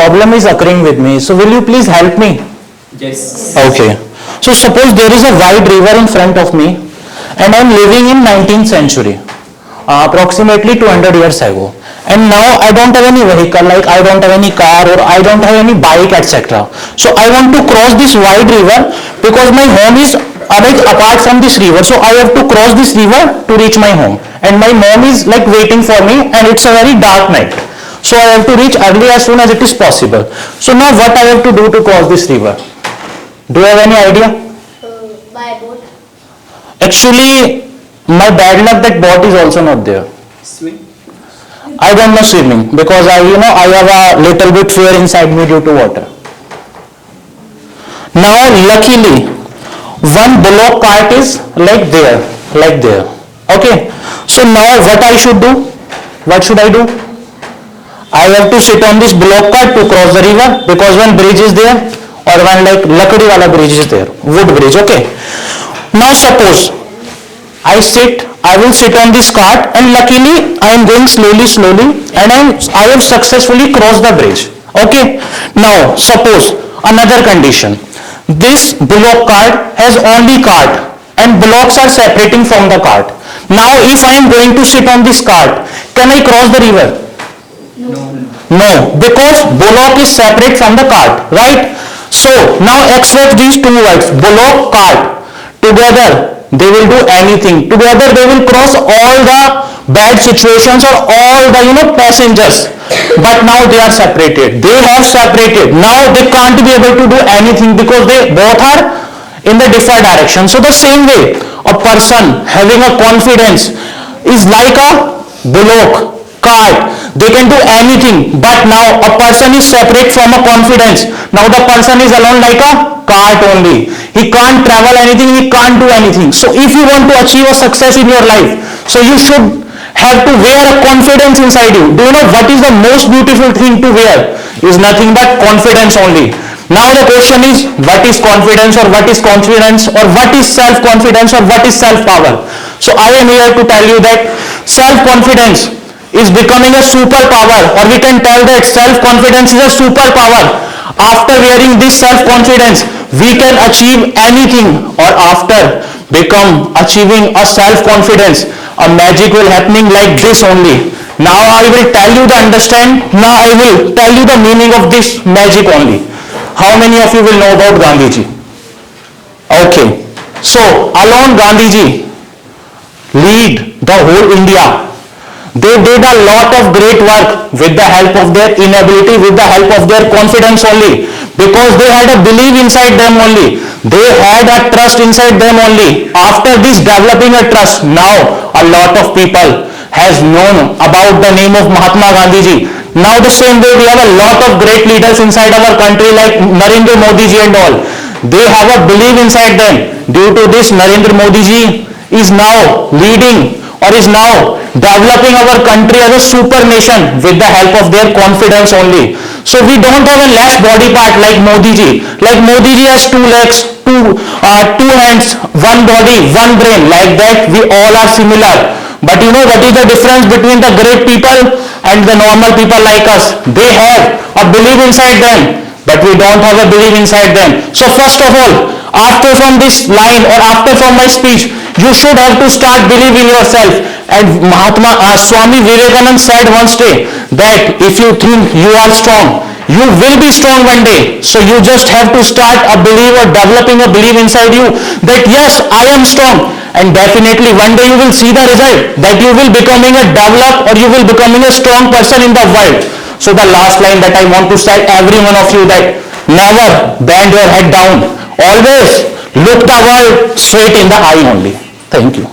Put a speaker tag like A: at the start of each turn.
A: problem is occurring with me. So will you please help me?
B: Yes.
A: Okay. So suppose there is a wide river in front of me and I am living in 19th century, approximately 200 years ago. And now I don't have any vehicle, like I don't have any car or I don't have any bike, etc. So I want to cross this wide river because my home is right apart from this river. So I have to cross this river to reach my home. And my mom is like waiting for me and it's a very dark night. So I have to reach early as soon as it is possible. So now what I have to do to cross this river? Do you have any idea?
C: By boat.
A: Actually, my bad luck that boat is also not there.
B: Swim.
A: I don't know swimming because I have a little bit fear inside me due to water. Now luckily, one bullock cart is like there. Okay. So now what I should do? What should I do? I have to sit on this bullock cart to cross the river because one bridge is there or one like lakdi wala bridge is there, wood bridge. Okay. Now suppose I will sit on this cart and luckily I am going slowly and I have successfully crossed the bridge. Okay. Now suppose another condition. This bullock cart has only cart and bullocks are separating from the cart. Now if I am going to sit on this cart, can I cross the river? No, because bullock is separate from the cart, right? So now extract these two words, bullock, cart. Together they will do anything. Together they will cross all the bad situations or all the passengers. But now they are separated. They have separated. Now they can't be able to do anything because they both are in the different direction. So the same way, a person having a confidence is like a bullock, cart. They can do anything. But now a person is separate from a confidence. Now the person is alone like a cart only. He can't travel anything, he can't do anything. So if you want to achieve a success in your life, so you should have to wear a confidence inside you. Do you know what is the most beautiful thing to wear? Is nothing but confidence only. Now the question is, what is confidence or what is confidence or what is self-confidence or what is self-power? So I am here to tell you that self-confidence is becoming a superpower, or we can tell that self-confidence is a superpower. After wearing this self-confidence, we can achieve anything, or after achieving a self-confidence, a magic will happening like this only. Now I will tell you now I will tell you the meaning of this magic only. How many of you will know about Gandhiji? Okay. So alone Gandhiji lead the whole India. They did a lot of great work with the help of their inability, with the help of their confidence only, because they had a belief inside them only. They had a trust inside them only. After this developing a trust, now a lot of people has known about the name of Mahatma Gandhiji. Now the same way we have a lot of great leaders inside our country like Narendra Modi ji and all. They have a belief inside them. Due to this, Narendra Modi ji is now leading or is now developing our country as a super nation with the help of their confidence only. So we don't have a less body part like Modi ji. Like Modi ji has 2 legs, two hands, one body, one brain. Like that we all are similar. But you know what is the difference between the great people and the normal people like us? They have a belief inside them, but we don't have a belief inside them. So first of all, after from this line or after from my speech, you should have to start believing yourself. And Swami Vivekananda said once day that if you think you are strong, you will be strong one day. So you just have to start a belief or developing a belief inside you that yes, I am strong. And definitely one day you will see the result that you will becoming a developed or you will becoming a strong person in the world. So the last line that I want to say every one of you that never bend your head down. Always look the world straight in the eye only. Thank you.